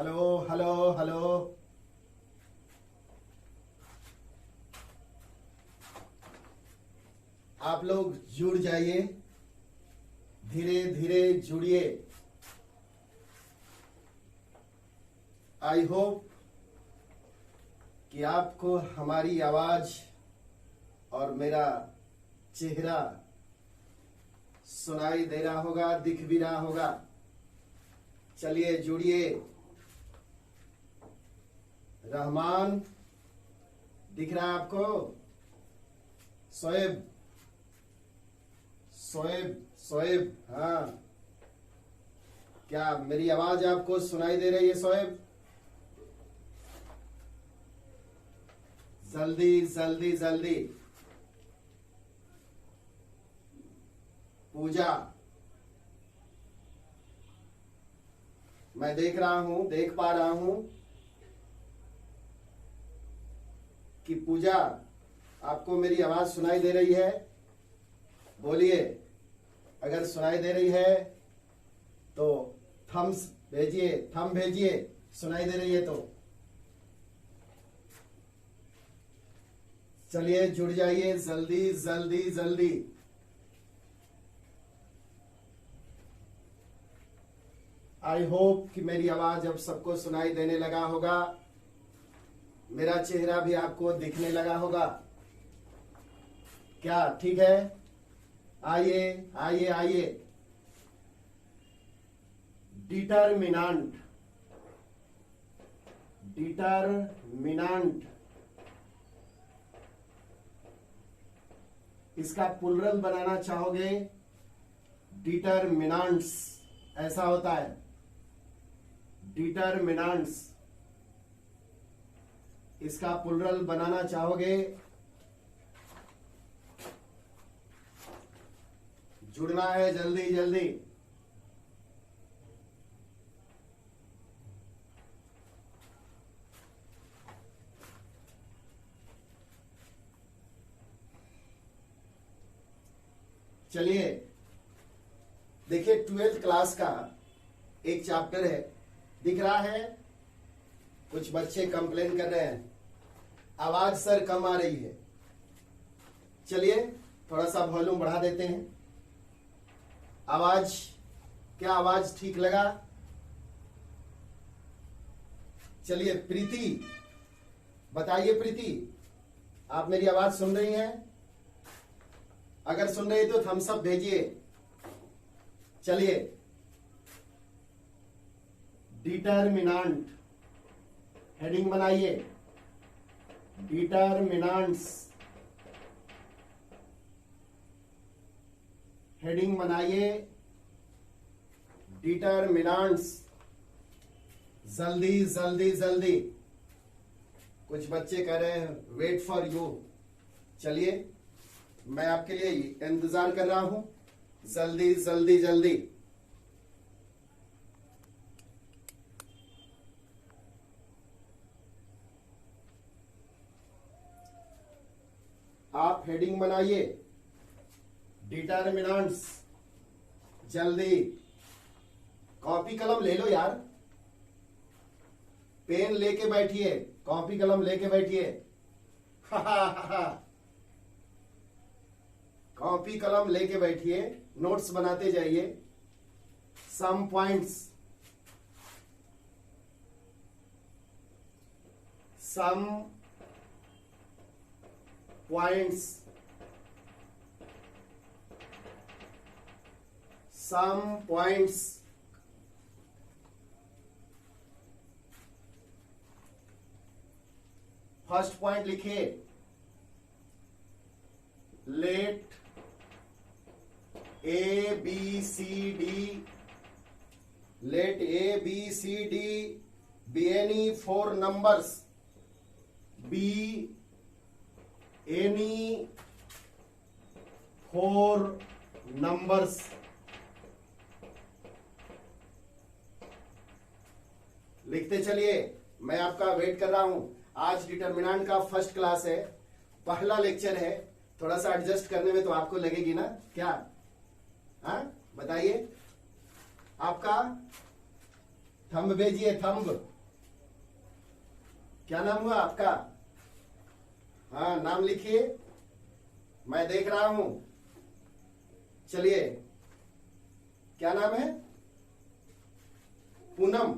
Hello hello hello. आप लोग जुड़ जाइए, धीरे धीरे जुड़िए। आई होप कि आपको हमारी आवाज और मेरा चेहरा सुनाई दे रहा होगा, दिख भी रहा होगा। चलिए जुड़िए। रहमान दिख रहा है आपको? शोएब शोएब शोएब, हाँ, क्या मेरी आवाज आपको सुनाई दे रही है शोएब? जल्दी जल्दी जल्दी। पूजा, मैं देख रहा हूं, देख पा रहा हूं कि पूजा आपको मेरी आवाज सुनाई दे रही है। बोलिए, अगर सुनाई दे रही है तो थम्स भेजिए, थम भेजिए, सुनाई दे रही है तो। चलिए जुड़ जाइए, जल्दी जल्दी जल्दी। आई होप कि मेरी आवाज अब सबको सुनाई देने लगा होगा, मेरा चेहरा भी आपको दिखने लगा होगा। क्या ठीक है? आइए आइए आइए। डिटरमिनेंट, डिटरमिनेंट, इसका प्लुरल बनाना चाहोगे? डिटरमिनेंट्स ऐसा होता है, डिटरमिनेंट्स। इसका प्लुरल बनाना चाहोगे? जुड़ना है जल्दी जल्दी। चलिए देखिए, 12th क्लास का एक चैप्टर है, दिख रहा है? कुछ बच्चे कंप्लेन कर रहे हैं, आवाज सर कम आ रही है। चलिए थोड़ा सा वॉल्यूम बढ़ा देते हैं। आवाज, क्या आवाज ठीक लगा? चलिए प्रीति बताइए, प्रीति आप मेरी आवाज सुन रही हैं? अगर सुन रही तो थम्स अप भेजिए। चलिए, डिटरमिनेंट हेडिंग बनाइए, डिटरमिनेंट्स हेडिंग बनाइए, डिटरमिनेंट्स। जल्दी जल्दी जल्दी। कुछ बच्चे कह रहे हैं वेट फॉर यू। चलिए मैं आपके लिए इंतजार कर रहा हूं, जल्दी जल्दी जल्दी। आप हेडिंग बनाइए, डिटरमिनेंट्स। जल्दी, कॉपी कलम ले लो यार, पेन लेके बैठिए, कॉपी कलम लेके बैठिए। कॉपी कलम लेके बैठिए, नोट्स बनाते जाइए। Some points, some points, some points. First point लिखिए, let a B C d, let a B C d be any four numbers, be any four numbers. लिखते चलिए, मैं आपका वेट कर रहा हूं। आज डिटरमिनेंट का फर्स्ट क्लास है, पहला लेक्चर है, थोड़ा सा एडजस्ट करने में तो आपको लगेगी ना? क्या बताइए। आपका थंब भेजिए, थंब। क्या नाम हुआ आपका? हाँ, नाम लिखिए, मैं देख रहा हूं। चलिए, क्या नाम है? पूनम।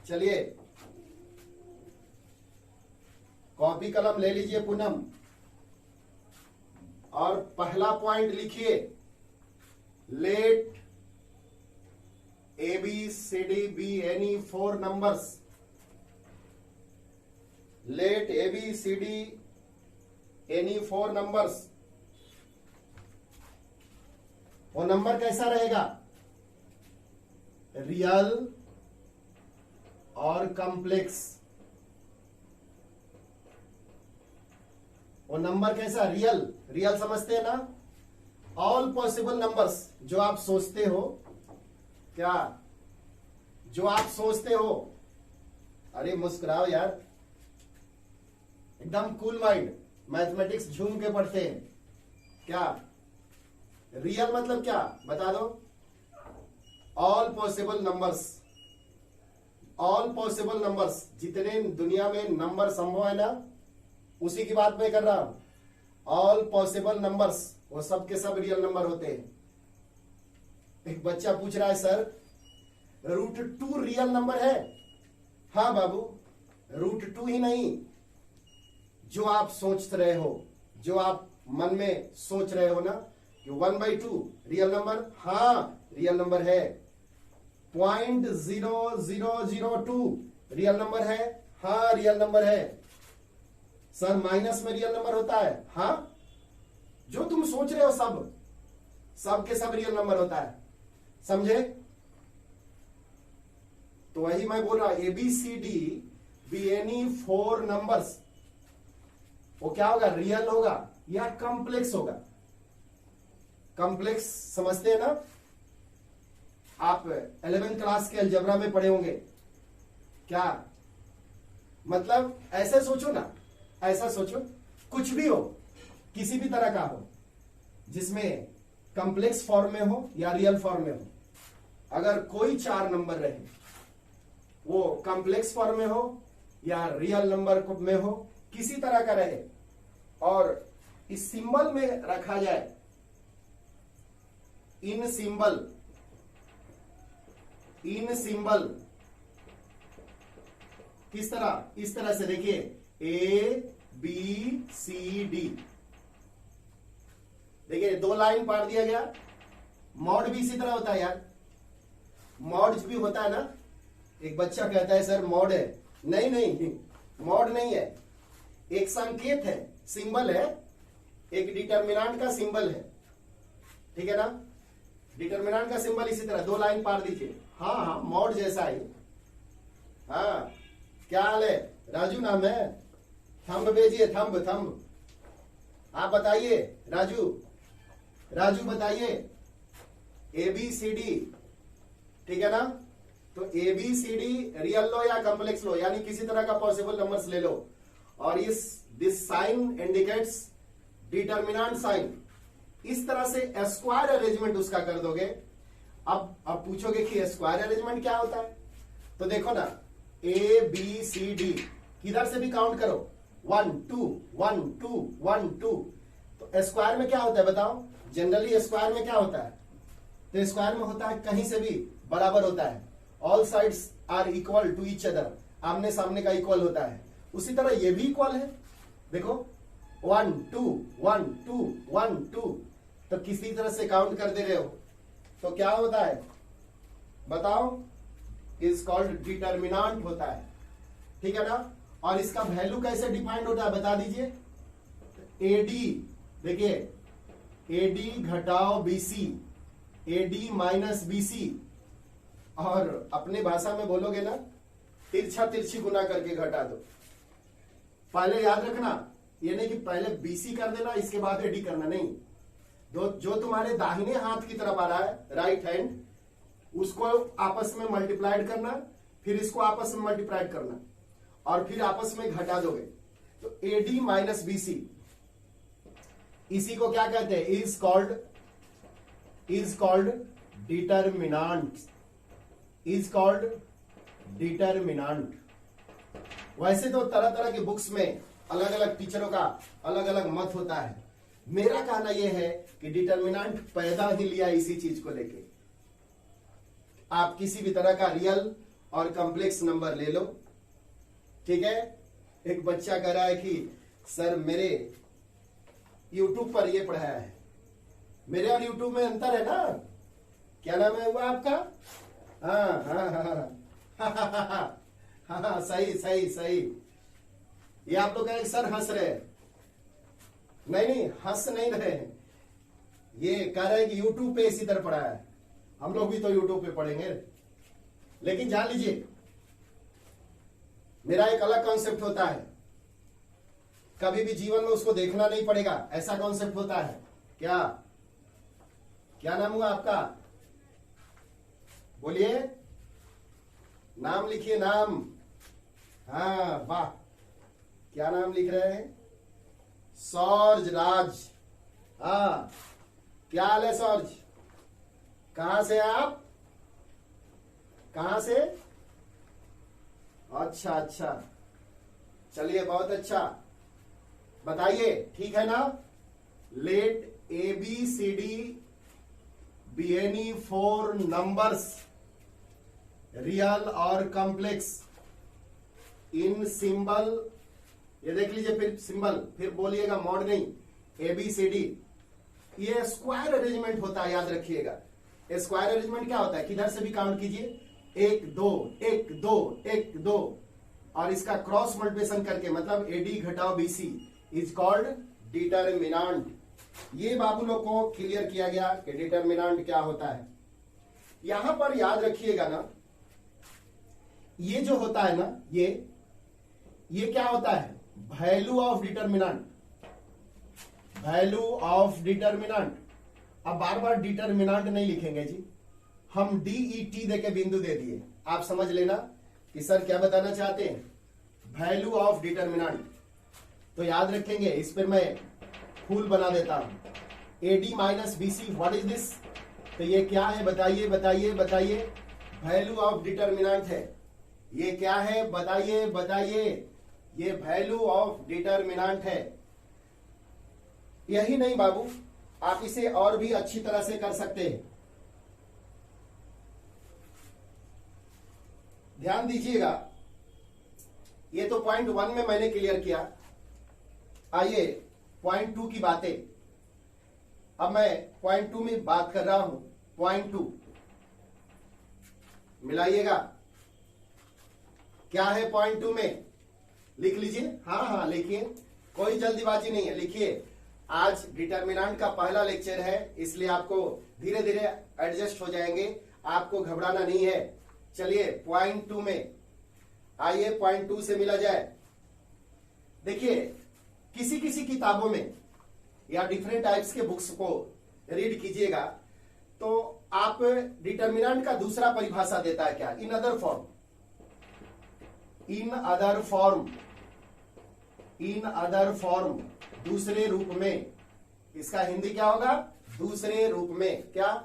चलिए, कॉपी कलम ले लीजिए पूनम, और पहला पॉइंट लिखिए, late ABCD be any four numbers. Let ABCD any four numbers. वो नंबर कैसा रहेगा? रियल और कॉम्प्लेक्स। वो नंबर कैसा? रियल। रियल समझते हैं ना? ऑल पॉसिबल नंबर्स, जो आप सोचते हो, क्या जो आप सोचते हो। अरे मुस्कुराओ यार, एकदम कूल माइंड, मैथमेटिक्स झूम के पढ़ते हैं क्या? रियल मतलब क्या बता दो? All possible numbers. All possible numbers, जितने दुनिया में नंबर संभव है ना, उसी की बात मैं कर रहा हूं। ऑल पॉसिबल नंबर्स, वो सब के सब रियल नंबर होते हैं। एक बच्चा पूछ रहा है, सर √2 रियल नंबर है? हाँ बाबू, √2 ही नहीं, जो आप सोच रहे हो, जो आप मन में सोच रहे हो ना कि 1/2 रियल नंबर, हाँ रियल नंबर है। 0.0002 रियल नंबर है, हाँ रियल नंबर है। सर माइनस में रियल नंबर होता है? हाँ, जो तुम सोच रहे हो सब के सब रियल नंबर होता है। समझे? तो वही मैं बोल रहा हूं, ABCD be any 4 नंबर्स, वो क्या होगा? रियल होगा या कॉम्प्लेक्स होगा? कॉम्प्लेक्स समझते हैं ना? आप 11th क्लास के अलजेब्रा में पढ़े होंगे। क्या मतलब? ऐसे सोचो ना, ऐसा सोचो, कुछ भी हो, किसी भी तरह का हो, जिसमें कॉम्प्लेक्स फॉर्म में हो या रियल फॉर्म में हो, अगर कोई 4 नंबर रहे, वो कॉम्प्लेक्स फॉर्म में हो या रियल नंबर में हो, किसी तरह का रहे, और इस सिंबल में रखा जाए, इन सिंबल किस तरह? इस तरह से देखिए, ABCD, देखिए 2 लाइन पार दिया गया। मॉड भी इसी तरह होता है यार, मॉड भी होता है ना। एक बच्चा कहता है सर मॉड है, नहीं, मॉड नहीं है, एक संकेत है, सिंबल है, एक डिटरमिनेंट का सिंबल है, ठीक है ना? डिटरमिनेंट का सिंबल इसी तरह 2 लाइन पार दीजिए। हाँ, मॉड जैसा ही। हाँ, क्या हाल है? राजू नाम है, थंब भेजिए, थंब। आप बताइए, राजू बताइए, ABCD, ठीक है ना? तो ABCD रियल लो या कॉम्प्लेक्स लो, यानी किसी तरह का पॉसिबल नंबर्स ले लो, और this sign indicates determinant sign. इस तरह से स्क्वायर अरेंजमेंट उसका कर दोगे। अब पूछोगे कि स्क्वायर अरेंजमेंट क्या होता है? तो देखो ना, ABCD किधर से भी काउंट करो, 1 2 1 2 1 2। तो स्क्वायर में क्या होता है बताओ? जनरली स्क्वायर में क्या होता है? तो स्क्वायर में होता है कहीं से भी बराबर होता है, all sides are equal to each other, आमने सामने का इक्वल होता है। उसी तरह ये भी इक्वल है, देखो 1 2 1 2 1 2। तो किसी तरह से काउंट कर दे रहे हो, तो क्या होता है बताओ? इज कॉल्ड डिटरमिनेंट होता है, ठीक है ना? और इसका वैल्यू कैसे डिफाइंड होता है बता दीजिए। AD, देखिए AD घटाओ BC, AD माइनस BC, और अपने भाषा में बोलोगे ना, तिरछा तिरछी गुना करके घटा दो। पहले याद रखना, ये नहीं कि पहले BC कर देना इसके बाद AD करना, नहीं। जो तुम्हारे दाहिने हाथ की तरफ आ रहा है, राइट हैंड, उसको आपस में मल्टीप्लाइड करना, फिर इसको आपस में मल्टीप्लाइड करना, और फिर आपस में घटा दोगे। तो AD माइनस BC, इसी को क्या कहते हैं? Is called determinant, is called determinant. वैसे तो तरह तरह के बुक्स में अलग अलग टीचरों का अलग अलग मत होता है। मेरा कहना यह है कि डिटर्मिनेंट पैदा ही लिया इसी चीज को लेके। आप किसी भी तरह का रियल और कॉम्प्लेक्स नंबर ले लो, ठीक है। एक बच्चा कह रहा है कि सर मेरे यूट्यूब पर ये पढ़ाया है। मेरे और यूट्यूब में अंतर है ना। क्या नाम है हुआ आपका? हाँ हाँ हाँ हाँ, सही सही सही। ये आप लोग कहेंगे सर हंस रहे हैं। नहीं हंस नहीं रहे हैं, ये कह रहे हैं कि यूट्यूब पे इसी तरह पढ़ा है। हम लोग भी तो यूट्यूब पे पढ़ेंगे, लेकिन जान लीजिए मेरा एक अलग कॉन्सेप्ट होता है। कभी भी जीवन में उसको देखना नहीं पड़ेगा, ऐसा कॉन्सेप्ट होता है। क्या क्या नाम हुआ आपका? बोलिए, नाम लिखिए, नाम। हाँ वाह, क्या नाम लिख रहे हैं? सौर्ज राज। हाँ, क्या हाल है सौर्ज? कहां से आप? कहां से? अच्छा अच्छा, चलिए बहुत अच्छा। बताइए, ठीक है ना? Let ABCD be any four numbers, real और कॉम्प्लेक्स, इन सिंबल। ये देख लीजिए, फिर सिंबल, फिर बोलिएगा मॉड नहीं, ABCD। ये स्क्वायर अरेंजमेंट होता है, याद रखिएगा। स्क्वायर अरेंजमेंट क्या होता है? किधर से भी काउंट कीजिए, 1 2 1 2 1 2, और इसका क्रॉस मल्टीप्लिकेशन करके, मतलब AD घटाओ BC इज कॉल्ड डिटर्मिनेंट। ये बाबू लोग को क्लियर किया गया कि डिटर्मिनेंट क्या होता है। यहां पर याद रखिएगा ना, ये जो होता है ना, ये क्या होता है? Value of determinant, value of determinant. अब बार बार डिटर्मिनेंट नहीं लिखेंगे जी, हम DET देके बिंदु दे दिए। आप समझ लेना कि सर क्या बताना चाहते हैं, वैल्यू ऑफ डिटर्मिनेंट। तो याद रखेंगे, इस पर मैं फूल बना देता हूं। AD minus BC, what is this? तो ये क्या है? बताइए बताइए बताइए। वैल्यू ऑफ डिटर्मिनेंट है। ये क्या है? बताइए बताइए। ये वैल्यू ऑफ डिटर्मिनेंट है। यही नहीं बाबू, आप इसे और भी अच्छी तरह से कर सकते हैं। ध्यान दीजिएगा, ये तो पॉइंट 1 में मैंने क्लियर किया। आइए पॉइंट 2 की बातें। अब मैं पॉइंट 2 में बात कर रहा हूं। पॉइंट 2 मिलाइएगा, क्या है पॉइंट 2 में? लिख लीजिए। हाँ हाँ लिखिए, कोई जल्दीबाजी नहीं है, लिखिए। आज डिटर्मिनेंट का पहला लेक्चर है, इसलिए आपको धीरे धीरे एडजस्ट हो जाएंगे, आपको घबराना नहीं है। चलिए पॉइंट 2 में आइए, पॉइंट 2 से मिला जाए। देखिए, किसी किसी किताबों में या डिफरेंट टाइप्स के बुक्स को रीड कीजिएगा तो आप डिटर्मिनेंट का दूसरा परिभाषा देता है क्या? In other form, in other form, in other form, दूसरे रूप में। इसका हिंदी क्या होगा? दूसरे रूप में। क्या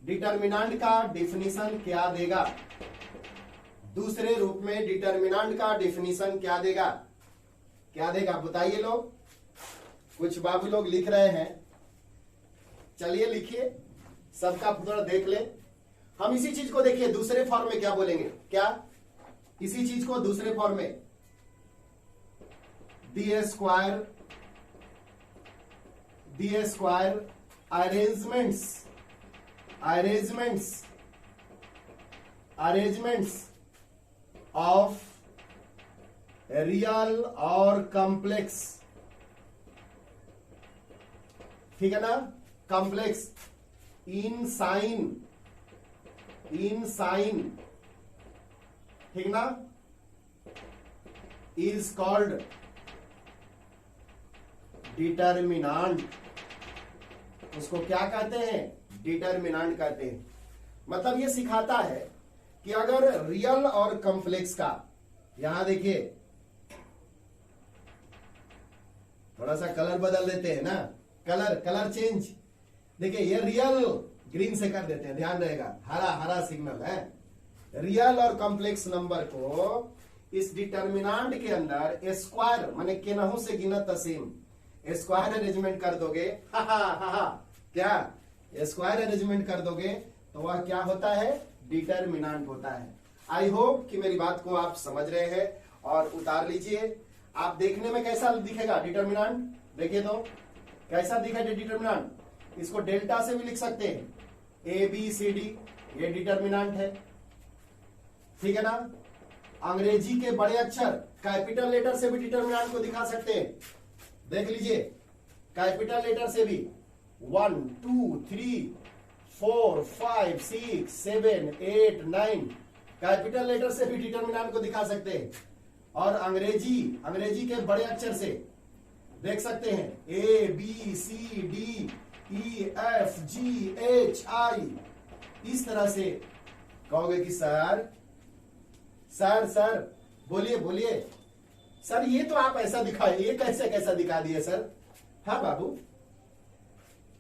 डिटर्मिनेंट का डेफिनेशन क्या देगा? दूसरे रूप में डिटर्मिनेंट का डेफिनेशन क्या देगा? क्या देगा बताइए लोग। कुछ बाबू लोग लिख रहे हैं, चलिए लिखिए, सबका थोड़ा देख ले। हम इसी चीज को देखिए दूसरे फॉर्म में क्या बोलेंगे। क्या इसी चीज को दूसरे फॉर्म में D square arrangements of real और कॉम्प्लेक्स, ठीक है ना? कॉम्प्लेक्स इन साइन, ठीक ना? Is called determinant. उसको क्या कहते हैं? डिटर्मिनेंट कहते हैं। मतलब ये सिखाता है कि अगर रियल और कॉम्प्लेक्स का, यहां देखिए थोड़ा सा कलर बदल देते हैं ना, कलर चेंज। देखिए ये रियल ग्रीन से कर देते हैं, ध्यान रहेगा, हरा सिग्नल है। रियल और कॉम्प्लेक्स नंबर को इस डिटर्मिनांट के अंदर स्क्वायर माने केनहू से गिनत असीम स्क्वायर अरेंजमेंट कर दोगे, क्या स्क्वायर अरेंजमेंट कर दोगे तो वह क्या होता है, डिटर्मिनांट होता है। आई होप कि मेरी बात को आप समझ रहे हैं और उतार लीजिए। आप देखने में कैसा दिखेगा डिटर्मिनांट, देखिए तो कैसा दिखा डिटर्मिनांट। इसको डेल्टा से भी लिख सकते हैं, ए बी सी डी, ये डिटर्मिनांट है, ठीक है ना। अंग्रेजी के बड़े अक्षर कैपिटल लेटर से भी डिटर्मिनांट को दिखा सकते हैं, देख लीजिए कैपिटल लेटर से भी 1 2 3 4 5 6 7 8 9 कैपिटल लेटर से भी डिटर्मिनांट को दिखा सकते हैं। और अंग्रेजी के बड़े अक्षर से देख सकते हैं, A B C D E F G H I. इस तरह से कहोगे कि सर सर सर बोलिए बोलिए सर, ये तो आप ऐसा दिखाए, ये कैसा दिखा दिए सर। हाँ बाबू,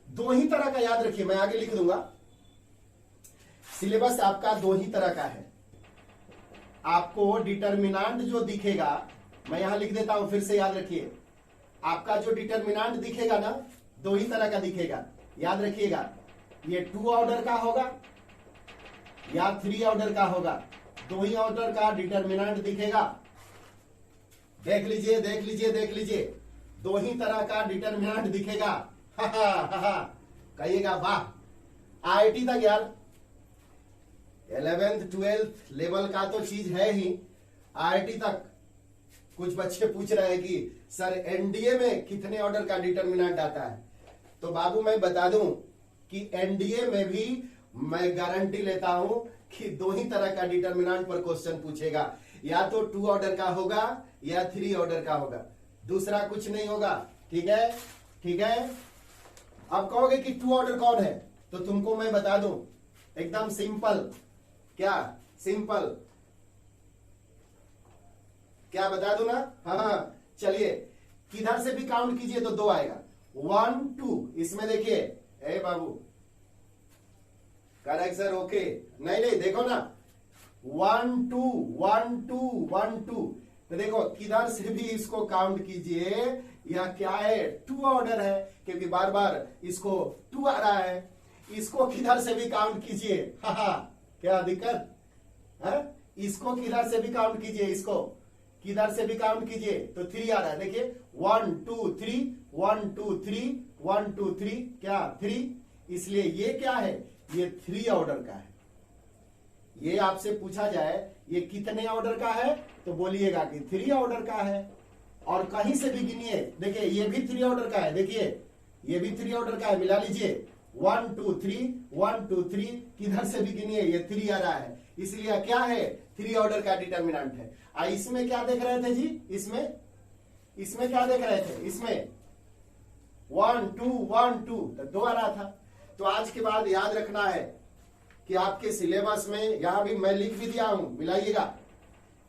दो ही तरह का याद रखिए, मैं आगे लिख दूंगा। सिलेबस आपका दो ही तरह का है। आपको डिटर्मिनांट जो दिखेगा, मैं यहां लिख देता हूं, फिर से याद रखिए। आपका जो डिटर्मिनांट दिखेगा ना, दो ही तरह का दिखेगा, याद रखिएगा। ये 2 ऑर्डर का होगा या 3 ऑर्डर का होगा, दो ही ऑर्डर का डिटर्मिनांट दिखेगा। देख लीजिए देख लीजिए देख लीजिए, दो ही तरह का डिटर्मिनांट दिखेगा। कहिएगा वाह, आईआईटी तक यार 11th 12th लेवल का तो चीज है ही, आईआईटी तक कुछ बच्चे पूछ रहे हैं कि सर एनडीए में कितने ऑर्डर का डिटर्मिनेंट आता है। तो बाबू मैं बता दूं कि एनडीए में भी मैं गारंटी लेता हूं कि दो ही तरह का डिटर्मिनेंट पर क्वेश्चन पूछेगा, या तो 2 ऑर्डर का होगा या 3 ऑर्डर का होगा, दूसरा कुछ नहीं होगा। ठीक है ठीक है। अब कहोगे कि 2 ऑर्डर कौन है, तो तुमको मैं बता दूं एकदम सिंपल। क्या सिंपल, क्या बता दू ना। हाँ चलिए, किधर से भी काउंट कीजिए तो 2 आएगा, 1 2। इसमें देखिए ए बाबू, करेक्ट सर, ओके। नहीं नहीं देखो ना, 1 2 1 2 1 2। तो देखो किधर से भी इसको काउंट कीजिए, यह क्या है, 2 ऑर्डर है, क्योंकि बार बार इसको 2 आ रहा है। इसको किधर से भी काउंट कीजिए, क्या दिक्कत है। इसको किधर से भी काउंट कीजिए, इसको किधर से भी काउंट कीजिए तो 3 आ रहा है। देखिए 1 2 3 1 2 3 1 2 3, क्या 3, इसलिए ये क्या है, ये 3 ऑर्डर का है। ये आपसे पूछा जाए ये कितने ऑर्डर का है, तो बोलिएगा कि 3 ऑर्डर का है। और कहीं से भी गिनिए, देखिए ये भी 3 ऑर्डर का है, देखिए ये भी 3 ऑर्डर का है, मिला लीजिए 1 2 3 1 2 3, किधर से भी गिनिए ये 3 आ रहा है, इसलिए क्या है, 3 ऑर्डर का डिटर्मिनेंट है। इसमें क्या देख रहे थे जी, इसमें क्या देख रहे थे, इसमें 1 2 1 2, तो 2 आ रहा था। तो आज के बाद याद रखना है कि आपके सिलेबस में, यहां भी मैं लिख भी दिया हूं, मिलाइएगा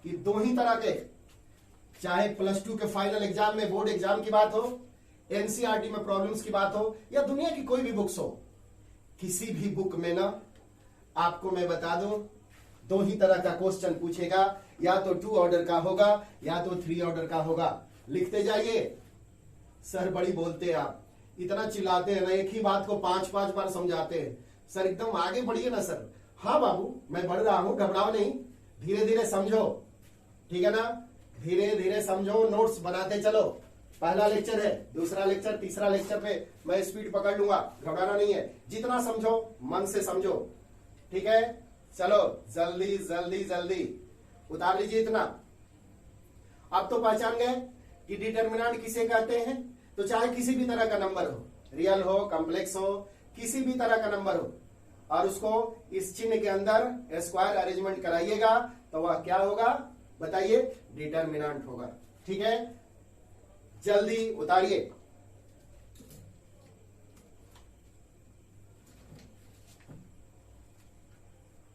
कि दो ही तरह के, चाहे +2 के फाइनल एग्जाम में, बोर्ड एग्जाम की बात हो, एनसीईआरटी में प्रॉब्लम्स की बात हो, या दुनिया की कोई भी बुक्स हो, किसी भी बुक में ना आपको मैं बता दूं दो ही तरह का क्वेश्चन पूछेगा, या तो 2 ऑर्डर का होगा या तो 3 ऑर्डर का होगा। लिखते जाइए। सर बड़ी बोलते हैं आप, इतना चिल्लाते हैं ना, एक ही बात को 5-5 बार समझाते हैं। सर एकदम आगे बढ़िए ना सर। हाँ बाबू मैं बढ़ रहा हूं, घबराओ नहीं, धीरे धीरे समझो, ठीक है ना, धीरे धीरे समझो, नोट्स बनाते चलो। पहला लेक्चर है, दूसरा लेक्चर, तीसरा लेक्चर पे मैं स्पीड पकड़ लूंगा, घबराना नहीं है। जितना समझो मन से समझो, ठीक है। चलो जल्दी जल्दी जल्दी उतार लीजिए इतना। अब तो पहचान गए कि डिटर्मिनेंट किसे कहते हैं। तो चाहे किसी भी तरह का नंबर हो, रियल हो, कॉम्प्लेक्स हो, किसी भी तरह का नंबर हो, और उसको इस चिन्ह के अंदर स्क्वायर अरेंजमेंट कराइएगा तो वह क्या होगा बताइए, डिटर्मिनेंट होगा। ठीक है, जल्दी उतारिए।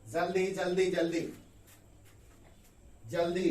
जल्दी जल्दी जल्दी जल्दी